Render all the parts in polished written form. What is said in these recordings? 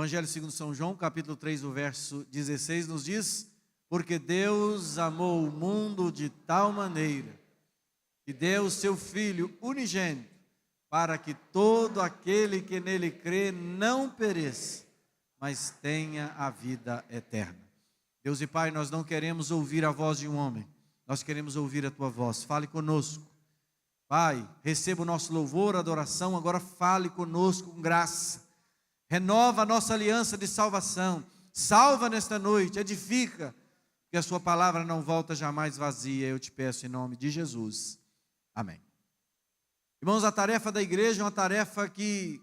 Evangelho segundo São João, capítulo 3, o verso 16, nos diz: porque Deus amou o mundo de tal maneira, que deu o seu Filho unigênito, para que todo aquele que nele crê não pereça, mas tenha a vida eterna. Deus e Pai, nós não queremos ouvir a voz de um homem, nós queremos ouvir a Tua voz. Fale conosco. Pai, receba o nosso louvor, adoração, agora fale conosco com graça. Renova a nossa aliança de salvação. Salva nesta noite, edifica, que a sua palavra não volta jamais vazia. Eu te peço em nome de Jesus. Amém. Irmãos, a tarefa da igreja é uma tarefa que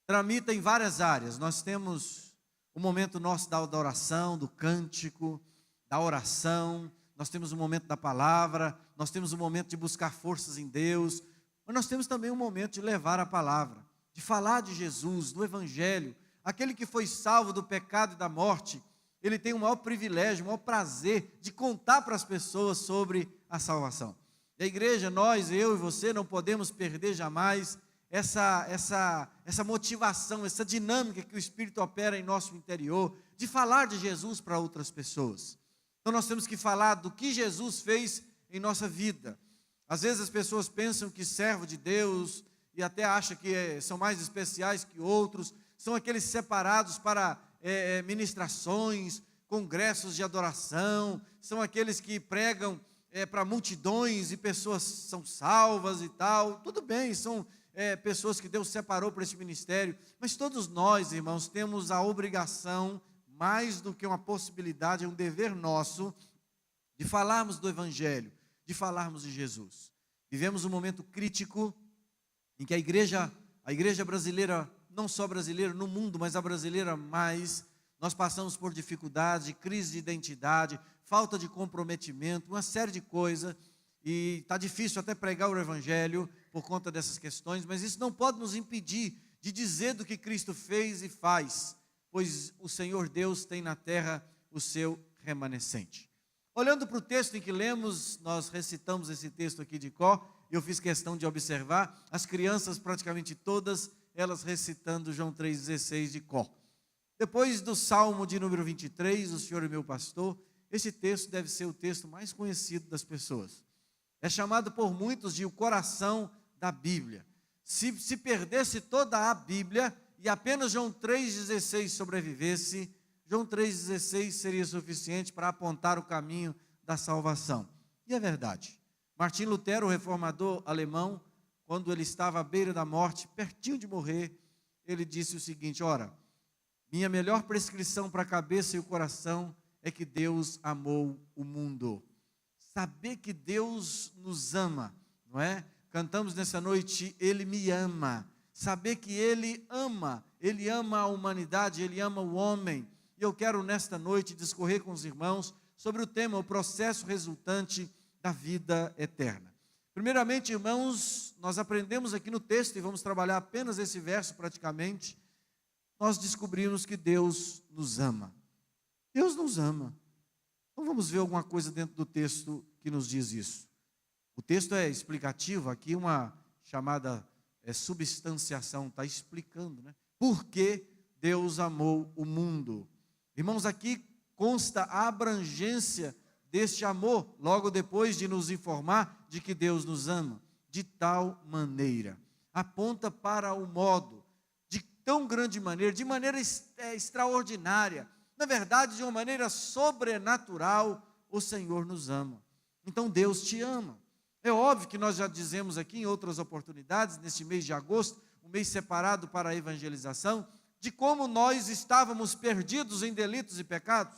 tramita em várias áreas. Nós temos o momento nosso da adoração, do cântico, da oração. Nós temos o momento da palavra. Nós temos o momento de buscar forças em Deus. Mas nós temos também o momento de levar a palavra, de falar de Jesus, do Evangelho. Aquele que foi salvo do pecado e da morte, ele tem o maior privilégio, o maior prazer de contar para as pessoas sobre a salvação. E a igreja, nós, eu e você, não podemos perder jamais essa motivação, essa dinâmica que o Espírito opera em nosso interior, de falar de Jesus para outras pessoas. Então nós temos que falar do que Jesus fez em nossa vida. Às vezes as pessoas pensam que servo de Deus, e até acham que são mais especiais que outros, são aqueles separados para ministrações, congressos de adoração, são aqueles que pregam para multidões e pessoas são salvas e tal. Tudo bem, são pessoas que Deus separou para esse ministério, mas todos nós, irmãos, temos a obrigação, mais do que uma possibilidade, é um dever nosso, de falarmos do Evangelho, de falarmos de Jesus. Vivemos um momento crítico em que a igreja brasileira, não só brasileira, no mundo, mas a brasileira mais, nós passamos por dificuldade, crise de identidade, falta de comprometimento, uma série de coisas, e está difícil até pregar o Evangelho por conta dessas questões, mas isso não pode nos impedir de dizer do que Cristo fez e faz, pois o Senhor Deus tem na terra o seu remanescente. Olhando para o texto em que lemos, nós recitamos esse texto aqui de cor. Eu fiz questão de observar, as crianças praticamente todas, elas recitando João 3,16 de cor. Depois do Salmo de número 23, o Senhor é meu pastor, esse texto deve ser o texto mais conhecido das pessoas. É chamado por muitos de o coração da Bíblia. Se perdesse toda a Bíblia e apenas João 3,16 sobrevivesse, João 3,16 seria suficiente para apontar o caminho da salvação. E é verdade. Martim Lutero, o reformador alemão, quando ele estava à beira da morte, pertinho de morrer, ele disse o seguinte: ora, minha melhor prescrição para a cabeça e o coração é que Deus amou o mundo. Saber que Deus nos ama, não é? Cantamos nessa noite, Ele me ama. Saber que Ele ama a humanidade, Ele ama o homem. E eu quero nesta noite discorrer com os irmãos sobre o tema, o processo resultante da vida eterna. Primeiramente, irmãos, nós aprendemos aqui no texto, e vamos trabalhar apenas esse verso praticamente, nós descobrimos que Deus nos ama. Deus nos ama. Então vamos ver alguma coisa dentro do texto que nos diz isso. O texto é explicativo, aqui uma chamada substanciação, está explicando, né? Por que Deus amou o mundo. Irmãos, aqui consta a abrangência deste amor, logo depois de nos informar de que Deus nos ama, de tal maneira, aponta para o modo, de tão grande maneira, de maneira extraordinária, na verdade, de uma maneira sobrenatural, o Senhor nos ama. Então Deus te ama. É óbvio que nós já dizemos aqui em outras oportunidades, neste mês de agosto, um mês separado para a evangelização, de como nós estávamos perdidos em delitos e pecados.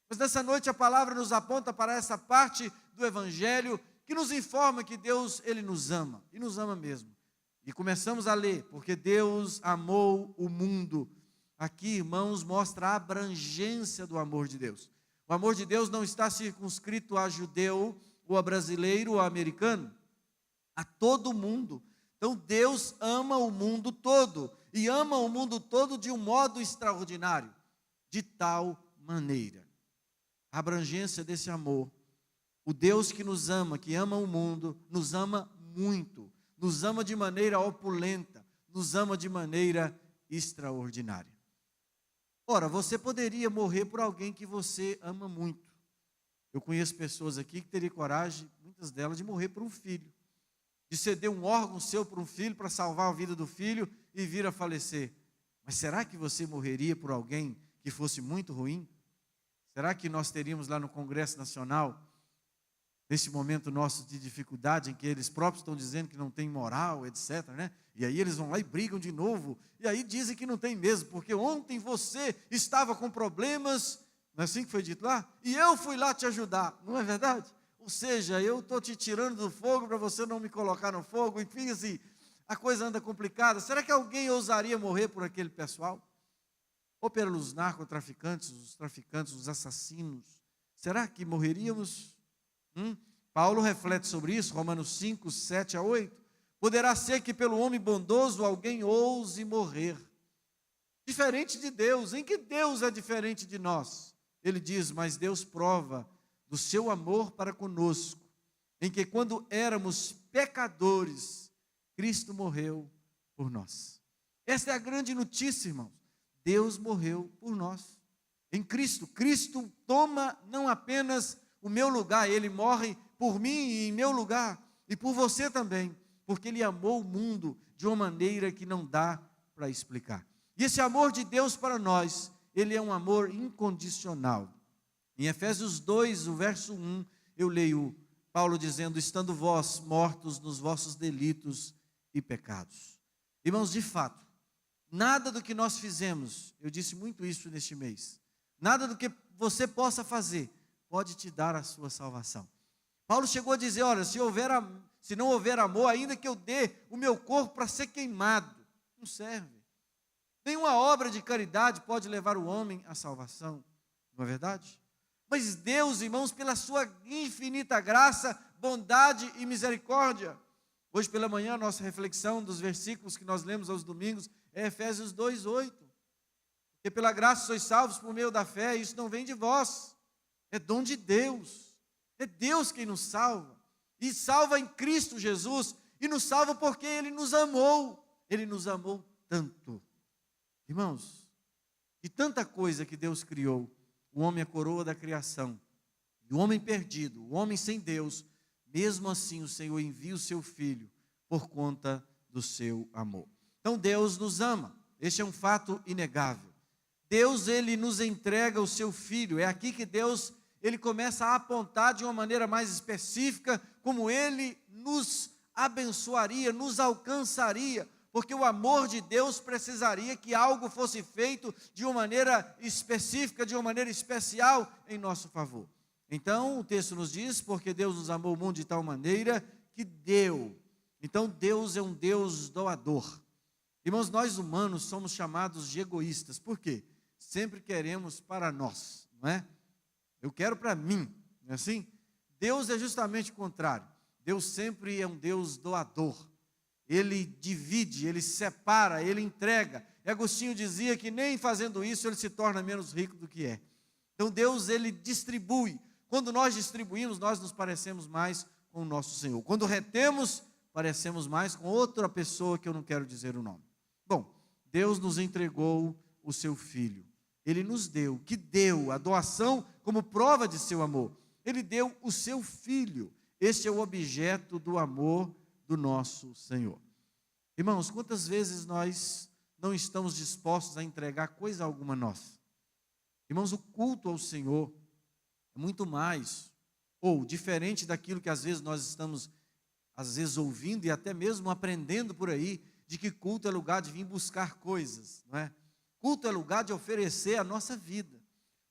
Mas nessa noite a palavra nos aponta para essa parte do Evangelho que nos informa que Deus, Ele nos ama, e nos ama mesmo. E começamos a ler, porque Deus amou o mundo. Aqui, irmãos, mostra a abrangência do amor de Deus. O amor de Deus não está circunscrito a judeu, ou a brasileiro, ou a americano, a todo mundo. Então Deus ama o mundo todo, e ama o mundo todo de um modo extraordinário, de tal maneira. A abrangência desse amor, o Deus que nos ama, que ama o mundo, nos ama muito, nos ama de maneira opulenta, nos ama de maneira extraordinária. Ora, você poderia morrer por alguém que você ama muito. Eu conheço pessoas aqui que teriam coragem, muitas delas, de morrer por um filho, de ceder um órgão seu para um filho, para salvar a vida do filho e vir a falecer. Mas será que você morreria por alguém que fosse muito ruim? Será que nós teríamos lá no Congresso Nacional, nesse momento nosso de dificuldade, em que eles próprios estão dizendo que não tem moral, etc., né? E aí eles vão lá e brigam de novo, e aí dizem que não tem mesmo, porque ontem você estava com problemas, não é assim que foi dito lá? E eu fui lá te ajudar, não é verdade? Ou seja, eu estou te tirando do fogo para você não me colocar no fogo, enfim, assim, a coisa anda complicada. Será que alguém ousaria morrer por aquele pessoal? Ou pelos narcotraficantes, os traficantes, os assassinos? Será que morreríamos? Paulo reflete sobre isso, Romanos 5, 7 a 8. Poderá ser que pelo homem bondoso alguém ouse morrer. Diferente de Deus. Em que Deus é diferente de nós? Ele diz, mas Deus prova do seu amor para conosco, em que quando éramos pecadores, Cristo morreu por nós. Esta é a grande notícia, irmãos. Deus morreu por nós. Em Cristo, Cristo toma não apenas o meu lugar, Ele morre por mim e em meu lugar, e por você também, porque Ele amou o mundo de uma maneira que não dá para explicar. E esse amor de Deus para nós, Ele é um amor incondicional. Em Efésios 2, o verso 1, eu leio Paulo dizendo, estando vós mortos nos vossos delitos e pecados. Irmãos, de fato, nada do que nós fizemos, eu disse muito isso neste mês, nada do que você possa fazer, pode te dar a sua salvação. Paulo chegou a dizer, olha, se não houver amor, ainda que eu dê o meu corpo para ser queimado, não serve. Nenhuma obra de caridade pode levar o homem à salvação, não é verdade? Mas Deus, irmãos, pela sua infinita graça, bondade e misericórdia. Hoje pela manhã, a nossa reflexão dos versículos que nós lemos aos domingos é Efésios 2, 8. Porque pela graça sois salvos por meio da fé, e isso não vem de vós, é dom de Deus. É Deus quem nos salva, e salva em Cristo Jesus, e nos salva porque Ele nos amou tanto. Irmãos, de tanta coisa que Deus criou, o homem é a coroa da criação, e o homem perdido, o homem sem Deus, mesmo assim o Senhor envia o seu Filho por conta do seu amor. Então Deus nos ama, este é um fato inegável. Deus, Ele nos entrega o seu Filho, é aqui que Deus, Ele começa a apontar de uma maneira mais específica, como Ele nos abençoaria, nos alcançaria, porque o amor de Deus precisaria que algo fosse feito de uma maneira específica, de uma maneira especial em nosso favor. Então o texto nos diz, porque Deus nos amou o mundo de tal maneira que deu. Então Deus é um Deus doador. Irmãos, nós humanos somos chamados de egoístas. Por quê? Sempre queremos para nós, não é? Eu quero para mim, não é assim? Deus é justamente o contrário. Deus sempre é um Deus doador. Ele divide, Ele separa, Ele entrega. E Agostinho dizia que nem fazendo isso Ele se torna menos rico do que é. Então Deus, Ele distribui. Quando nós distribuímos, nós nos parecemos mais com o nosso Senhor. Quando retemos, parecemos mais com outra pessoa que eu não quero dizer o nome. Bom, Deus nos entregou o seu Filho. Ele nos deu, que deu a doação como prova de seu amor. Ele deu o seu Filho. Este é o objeto do amor do nosso Senhor. Irmãos, quantas vezes nós não estamos dispostos a entregar coisa alguma nossa? Irmãos, o culto ao Senhor é muito mais, ou diferente daquilo que às vezes nós estamos, ouvindo e até mesmo aprendendo por aí, de que culto é lugar de vir buscar coisas, não é? Culto é lugar de oferecer a nossa vida.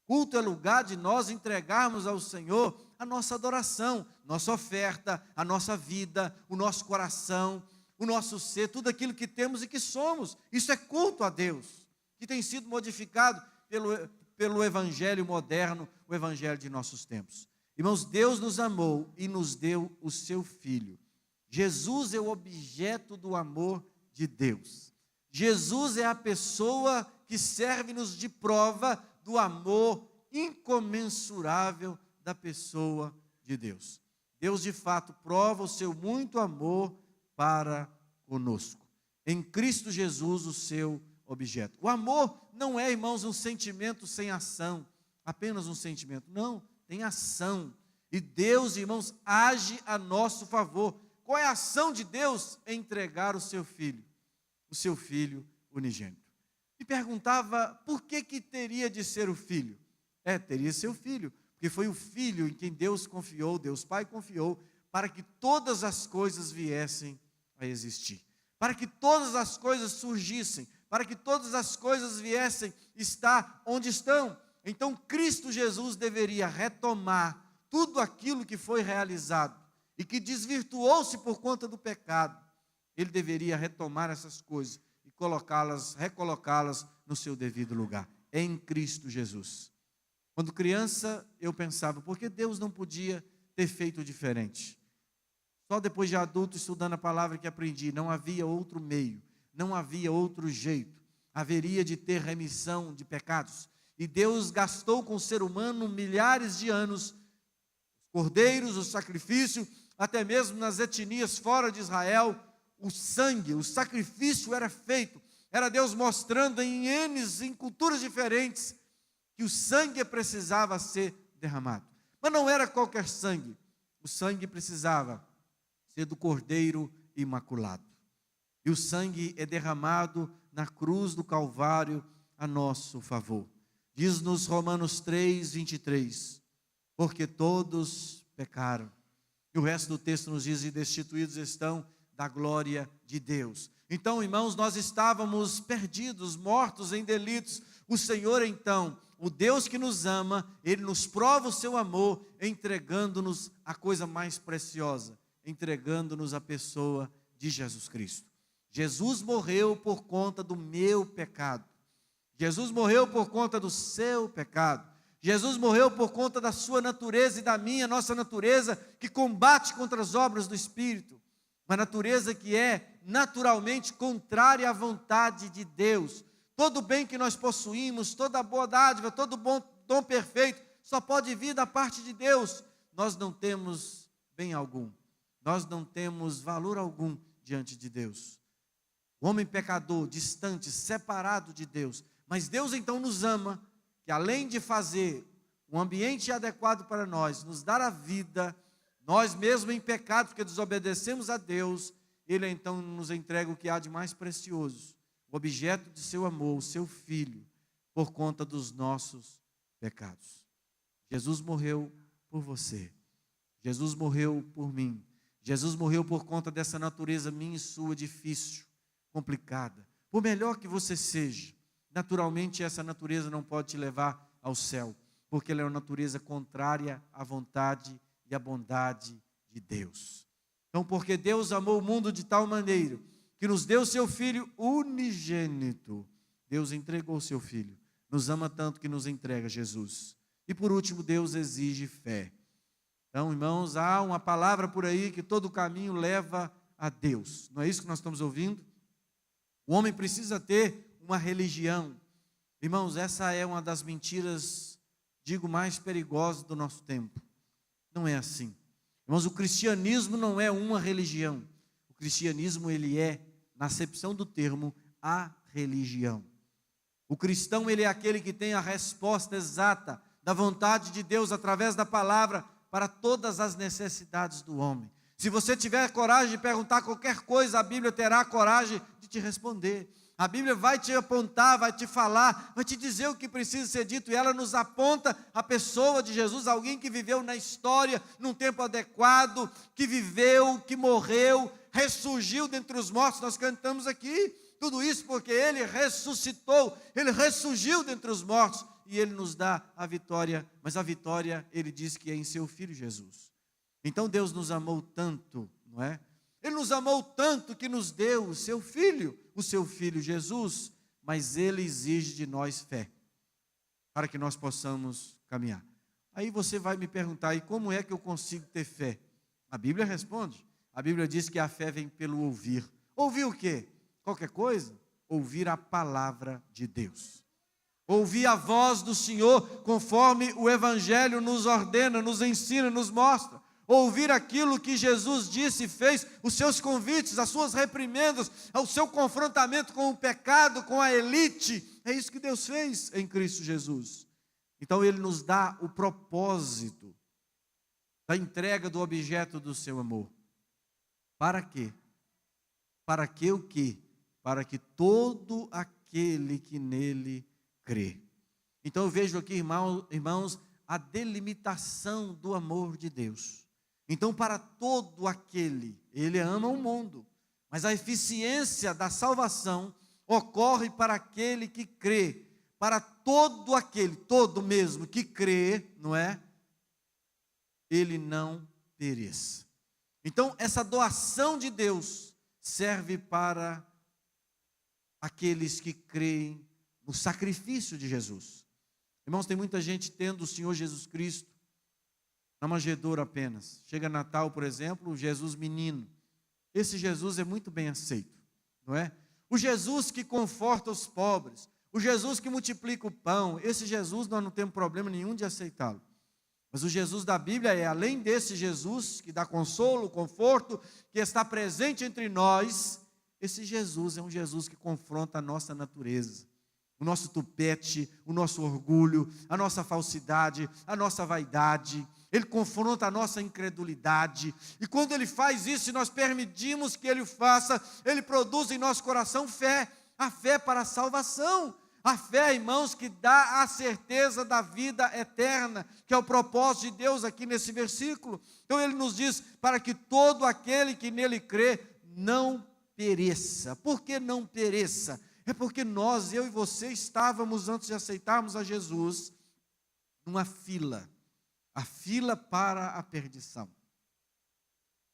Culto é lugar de nós entregarmos ao Senhor a nossa adoração, nossa oferta, a nossa vida, o nosso coração, o nosso ser, tudo aquilo que temos e que somos. Isso é culto a Deus, que tem sido modificado pelo evangelho moderno, o evangelho de nossos tempos. Irmãos, Deus nos amou e nos deu o seu Filho. Jesus é o objeto do amor de Deus. Jesus é a pessoa que serve-nos de prova do amor incomensurável da pessoa de Deus. Deus, de fato, prova o seu muito amor para conosco. Em Cristo Jesus, o seu objeto. O amor não é, irmãos, um sentimento sem ação, apenas um sentimento. Não, tem ação. E Deus, irmãos, age a nosso favor. Qual é a ação de Deus? É entregar o seu filho unigênito. E perguntava por que teria de ser o filho? Teria de ser o filho, porque foi o filho em quem Deus confiou, Deus Pai confiou, para que todas as coisas viessem a existir, para que todas as coisas surgissem, para que todas as coisas viessem estar onde estão. Então Cristo Jesus deveria retomar tudo aquilo que foi realizado e que desvirtuou-se por conta do pecado. Ele deveria retomar essas coisas e recolocá-las no seu devido lugar, em Cristo Jesus. Quando criança, eu pensava, por que Deus não podia ter feito diferente? Só depois de adulto, estudando a palavra, que aprendi, não havia outro meio, não havia outro jeito, haveria de ter remissão de pecados. E Deus gastou com o ser humano milhares de anos, os cordeiros, o sacrifício, até mesmo nas etnias fora de Israel, o sangue, o sacrifício era feito, era Deus mostrando em culturas diferentes, que o sangue precisava ser derramado. Mas não era qualquer sangue, o sangue precisava ser do Cordeiro Imaculado. E o sangue é derramado na cruz do Calvário a nosso favor. Diz-nos Romanos 3, 23, porque todos pecaram. E o resto do texto nos diz, e destituídos estão da glória de Deus. Então, irmãos, nós estávamos perdidos, mortos em delitos. O Senhor, então, o Deus que nos ama, Ele nos prova o seu amor, entregando-nos a coisa mais preciosa, entregando-nos a pessoa de Jesus Cristo. Jesus morreu por conta do meu pecado. Jesus morreu por conta do seu pecado. Jesus morreu por conta da sua natureza e da minha, nossa natureza, que combate contra as obras do Espírito. Uma natureza que é naturalmente contrária à vontade de Deus. Todo bem que nós possuímos, toda boa dádiva, todo bom dom perfeito, só pode vir da parte de Deus. Nós não temos bem algum. Nós não temos valor algum diante de Deus. O homem pecador, distante, separado de Deus. Mas Deus então nos ama, que além de fazer um ambiente adequado para nós, nos dar a vida, nós mesmos em pecado, porque desobedecemos a Deus, Ele então nos entrega o que há de mais precioso, o objeto de seu amor, o seu Filho, por conta dos nossos pecados. Jesus morreu por você. Jesus morreu por mim. Jesus morreu por conta dessa natureza minha e sua difícil, complicada. Por melhor que você seja, naturalmente essa natureza não pode te levar ao céu, porque ela é uma natureza contrária à vontade e à bondade de Deus. Então, porque Deus amou o mundo de tal maneira, que nos deu seu Filho unigênito, Deus entregou o seu Filho, nos ama tanto que nos entrega Jesus. E por último, Deus exige fé. Então, irmãos, há uma palavra por aí que todo caminho leva a Deus. Não é isso que nós estamos ouvindo? O homem precisa ter uma religião. Irmãos, essa é uma das mentiras, digo, mais perigosas do nosso tempo. Não é assim. Irmãos, o cristianismo não é uma religião. O cristianismo, ele é, na acepção do termo, a religião. O cristão, ele é aquele que tem a resposta exata da vontade de Deus através da palavra para todas as necessidades do homem. Se você tiver coragem de perguntar qualquer coisa, a Bíblia terá coragem de te responder. A Bíblia vai te apontar, vai te falar, vai te dizer o que precisa ser dito, e ela nos aponta a pessoa de Jesus, alguém que viveu na história, num tempo adequado, que viveu, que morreu, ressurgiu dentre os mortos. Nós cantamos aqui, tudo isso porque Ele ressuscitou, Ele ressurgiu dentre os mortos, e Ele nos dá a vitória, mas a vitória, Ele diz que é em seu Filho Jesus. Então Deus nos amou tanto, não é? Ele nos amou tanto que nos deu o seu Filho Jesus, mas Ele exige de nós fé, para que nós possamos caminhar. Aí você vai me perguntar, e como é que eu consigo ter fé? A Bíblia responde, a Bíblia diz que a fé vem pelo ouvir. Ouvir o quê? Qualquer coisa? Ouvir a palavra de Deus. Ouvir a voz do Senhor, conforme o Evangelho nos ordena, nos ensina, nos mostra. ouvir aquilo que Jesus disse e fez, os seus convites, as suas reprimendas, o seu confrontamento com o pecado, com a elite. É isso que Deus fez em Cristo Jesus. Então Ele nos dá o propósito da entrega do objeto do seu amor. Para quê? Para que o quê? Para que todo aquele que nele crê. Então eu vejo aqui, irmãos, a delimitação do amor de Deus. Então, para todo aquele, Ele ama o mundo, mas a eficiência da salvação ocorre para aquele que crê, para todo aquele, todo mesmo que crê, não é? Ele não pereça. Então, essa doação de Deus serve para aqueles que creem no sacrifício de Jesus. Irmãos, tem muita gente tendo o Senhor Jesus Cristo na manjedoura apenas. Chega Natal, por exemplo, o Jesus menino. Esse Jesus é muito bem aceito, não é? O Jesus que conforta os pobres, o Jesus que multiplica o pão, esse Jesus nós não temos problema nenhum de aceitá-lo. Mas o Jesus da Bíblia é, além desse Jesus que dá consolo, conforto, que está presente entre nós, esse Jesus é um Jesus que confronta a nossa natureza, o nosso tupete, o nosso orgulho, a nossa falsidade, a nossa vaidade. Ele confronta a nossa incredulidade. E quando Ele faz isso, e nós permitimos que Ele o faça, Ele produz em nosso coração fé, a fé para a salvação. A fé, irmãos, que dá a certeza da vida eterna, que é o propósito de Deus aqui nesse versículo. Então Ele nos diz, para que todo aquele que nele crê, não pereça. Por que não pereça? É porque nós, eu e você, estávamos, antes de aceitarmos a Jesus, numa fila. A fila para a perdição.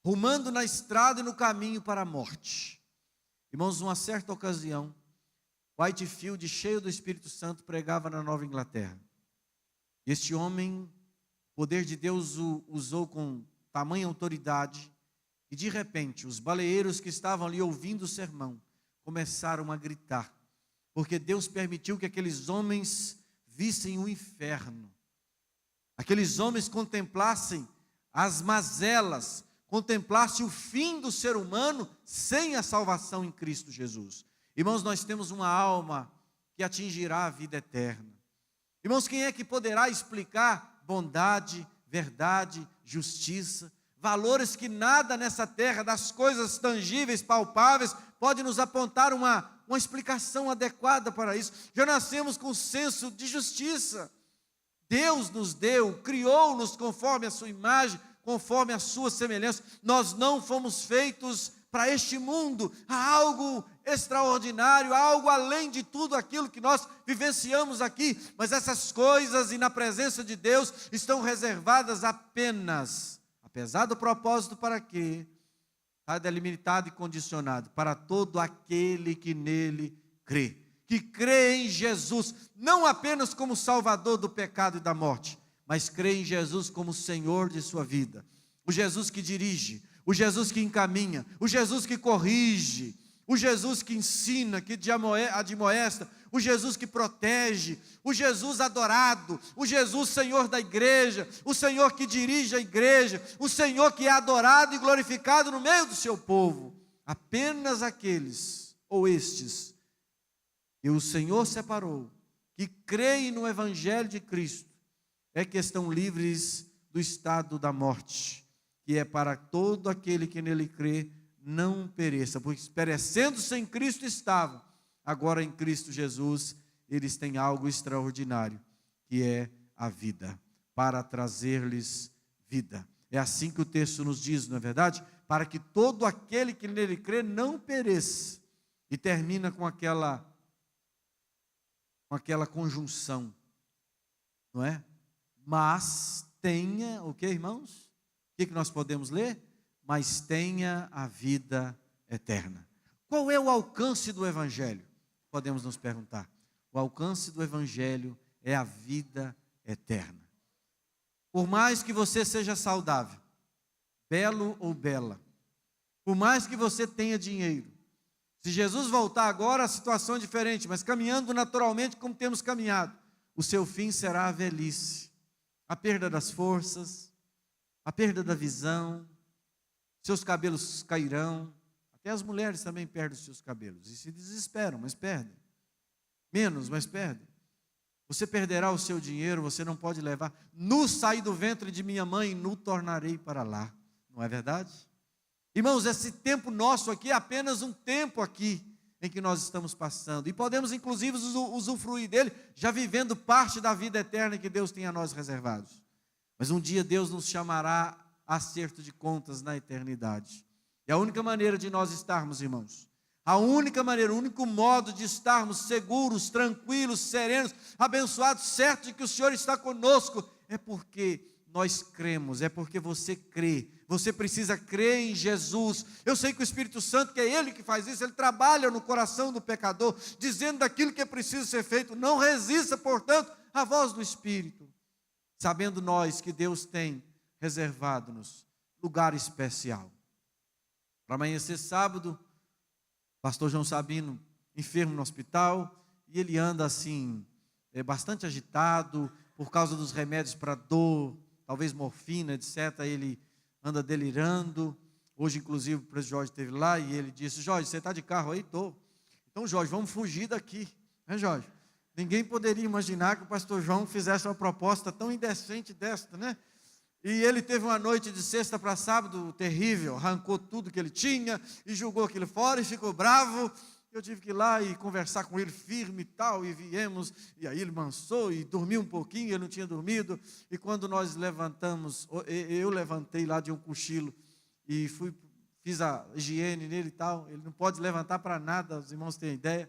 Rumando na estrada e no caminho para a morte. Irmãos, numa certa ocasião, Whitefield, cheio do Espírito Santo, pregava na Nova Inglaterra. Este homem, o poder de Deus o usou com tamanha autoridade, e de repente, os baleeiros que estavam ali ouvindo o sermão, começaram a gritar, porque Deus permitiu que aqueles homens vissem o inferno. Aqueles homens contemplassem as mazelas, contemplassem o fim do ser humano sem a salvação em Cristo Jesus. Irmãos, nós temos uma alma que atingirá a vida eterna. Irmãos, quem é que poderá explicar bondade, verdade, justiça, valores que nada nessa terra, das coisas tangíveis, palpáveis, pode nos apontar uma explicação adequada para isso? Já nascemos com senso de justiça. Deus nos deu, criou-nos conforme a sua imagem, conforme a sua semelhança. Nós não fomos feitos para este mundo. Há algo extraordinário, algo além de tudo aquilo que nós vivenciamos aqui. Mas essas coisas, e na presença de Deus, estão reservadas apenas, apesar do propósito para quê? Está delimitado e condicionado para todo aquele que nele crê. Que crê em Jesus, não apenas como Salvador do pecado e da morte, mas crê em Jesus como Senhor de sua vida. O Jesus que dirige, o Jesus que encaminha, o Jesus que corrige, o Jesus que ensina, que admoesta, o Jesus que protege, o Jesus adorado, o Jesus Senhor da igreja, o Senhor que dirige a igreja, o Senhor que é adorado e glorificado no meio do seu povo. Apenas aqueles, ou estes, que o Senhor separou, que creem no Evangelho de Cristo, é que estão livres do estado da morte, que é para todo aquele que nele crê, não pereça, porque perecendo sem Cristo estavam, agora em Cristo Jesus, eles têm algo extraordinário, que é a vida, para trazer-lhes vida. É assim que o texto nos diz, não é verdade? Para que todo aquele que nele crê não pereça. E termina com aquela conjunção, não é? Mas tenha, o que, irmãos? O que nós podemos ler? Mas tenha a vida eterna. Qual é o alcance do Evangelho? Podemos nos perguntar. O alcance do Evangelho é a vida eterna. Por mais que você seja saudável, belo ou bela, por mais que você tenha dinheiro, se Jesus voltar agora, a situação é diferente, mas caminhando naturalmente como temos caminhado, o seu fim será a velhice, a perda das forças, a perda da visão, seus cabelos cairão, até as mulheres também perdem os seus cabelos, e se desesperam, mas perdem, menos, mas perdem. Você perderá o seu dinheiro, você não pode levar. Nu saí do ventre de minha mãe, nu tornarei para lá. Não é verdade? Irmãos, esse tempo nosso aqui é apenas um tempo aqui em que nós estamos passando. E podemos, inclusive, usufruir dele, já vivendo parte da vida eterna que Deus tem a nós reservados. Mas um dia Deus nos chamará a acerto de contas na eternidade. E a única maneira de nós estarmos, irmãos, a única maneira, o único modo de estarmos seguros, tranquilos, serenos, abençoados, certos de que o Senhor está conosco, é porque nós cremos, é porque você crê. Você precisa crer em Jesus. Eu sei que o Espírito Santo, que é Ele que faz isso, Ele trabalha no coração do pecador, dizendo daquilo que é preciso ser feito. Não resista, portanto, à voz do Espírito, sabendo nós que Deus tem reservado-nos lugar especial. Para amanhecer sábado, pastor João Sabino, enfermo no hospital, e ele anda assim, bastante agitado, por causa dos remédios para dor, talvez morfina, etc. Ele anda delirando. Hoje, inclusive, o presidente Jorge esteve lá, e ele disse: Jorge, você está de carro aí? Estou. Então, Jorge, vamos fugir daqui. Né, Jorge? Ninguém poderia imaginar que o pastor João fizesse uma proposta tão indecente desta, né? E ele teve uma noite de sexta para sábado terrível, arrancou tudo que ele tinha e jogou aquilo fora e ficou bravo. Eu tive que ir lá e conversar com ele firme e tal, e viemos, e aí ele mansou e dormiu um pouquinho, ele não tinha dormido, e quando nós levantamos, eu levantei lá de um cochilo e fiz a higiene nele e tal, ele não pode levantar para nada, os irmãos têm ideia,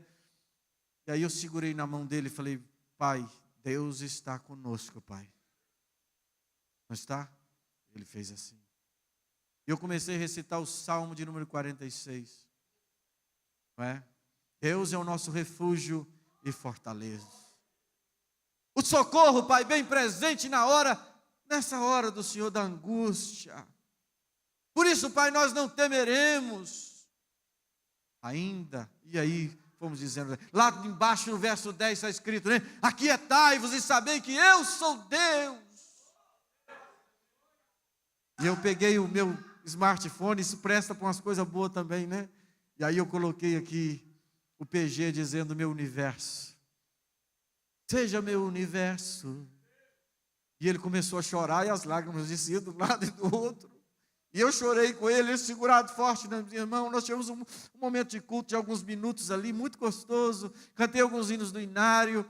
e aí eu segurei na mão dele e falei: Pai, Deus está conosco, Pai. Não está? Ele fez assim. E eu comecei a recitar o Salmo de número 46. Não é? Deus é o nosso refúgio e fortaleza. O socorro, Pai, bem presente nessa hora do Senhor da angústia. Por isso, Pai, nós não temeremos. Ainda, e aí, fomos dizendo, lá embaixo no verso 10 está escrito, né? Aquietai-vos e sabei que eu sou Deus. E eu peguei o meu smartphone, isso presta para umas coisas boas também, né? E aí eu coloquei aqui o PG dizendo: meu universo, seja meu universo. E ele começou a chorar e as lágrimas desciam de um lado e do outro. E eu chorei com ele segurado forte, né? Irmão, nós tivemos um momento de culto de alguns minutos ali, muito gostoso. Cantei alguns hinos do inário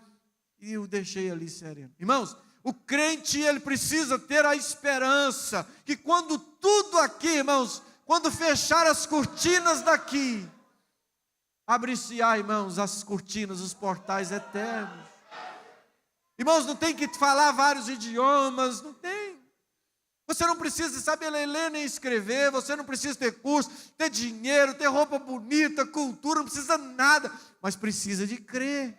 e o deixei ali sereno. Irmãos, o crente, ele precisa ter a esperança que quando tudo aqui, irmãos, quando fechar as cortinas daqui, abre-se-á, irmãos, as cortinas, os portais eternos. Irmãos, não tem que falar vários idiomas, não tem. Você não precisa saber ler nem escrever, você não precisa ter curso, ter dinheiro, ter roupa bonita, cultura, não precisa nada, mas precisa de crer.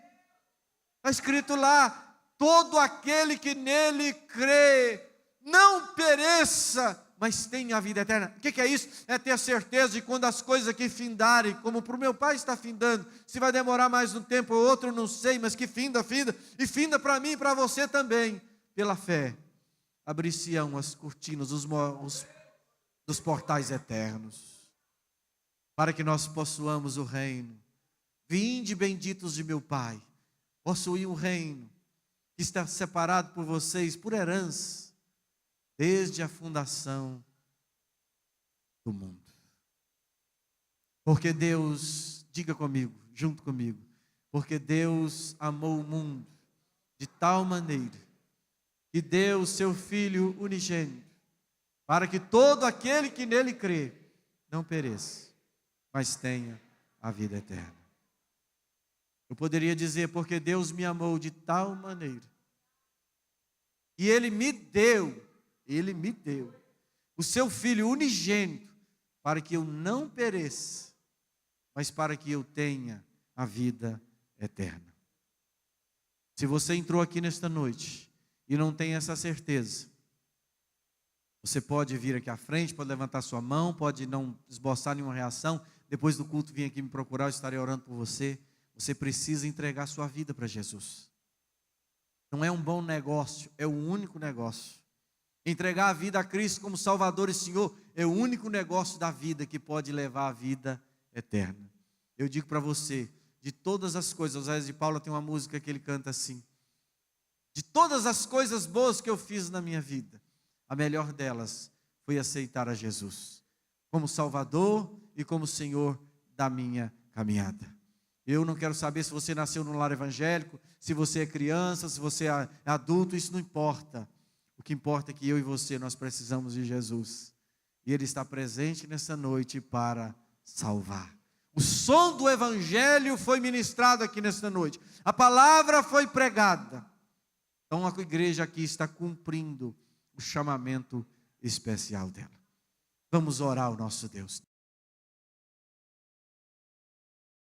Está escrito lá: todo aquele que nele crê, não pereça, mas tenha a vida eterna. O que é isso? É ter a certeza de quando as coisas aqui findarem, como para o meu pai está findando, se vai demorar mais um tempo ou outro, não sei, mas que finda, e finda para mim e para você também, pela fé. Abrir-se-ão as cortinas, dos portais eternos, para que nós possuamos o reino. Vinde, benditos de meu Pai, possuir um reino que está separado por vocês por herança, desde a fundação do mundo. Porque Deus, diga comigo, junto comigo, porque Deus amou o mundo de tal maneira que deu o seu Filho unigênito, para que todo aquele que nele crê não pereça, mas tenha a vida eterna. Eu poderia dizer: porque Deus me amou de tal maneira, e Ele me deu o seu Filho unigênito, para que eu não pereça, mas para que eu tenha a vida eterna. Se você entrou aqui nesta noite e não tem essa certeza, você pode vir aqui à frente, pode levantar sua mão, pode não esboçar nenhuma reação, depois do culto vir aqui me procurar, eu estarei orando por você. Você precisa entregar sua vida para Jesus. Não é um bom negócio, é o único negócio. Entregar a vida a Cristo como Salvador e Senhor é o único negócio da vida que pode levar à vida eterna. Eu digo para você, de todas as coisas, o Oséias de Paula tem uma música que ele canta assim: de todas as coisas boas que eu fiz na minha vida, a melhor delas foi aceitar a Jesus como Salvador e como Senhor da minha caminhada. Eu não quero saber se você nasceu num lar evangélico, se você é criança, se você é adulto, isso não importa. O que importa é que eu e você, nós precisamos de Jesus. E Ele está presente nessa noite para salvar. O som do Evangelho foi ministrado aqui nesta noite. A palavra foi pregada. Então a igreja aqui está cumprindo o chamamento especial dela. Vamos orar ao nosso Deus.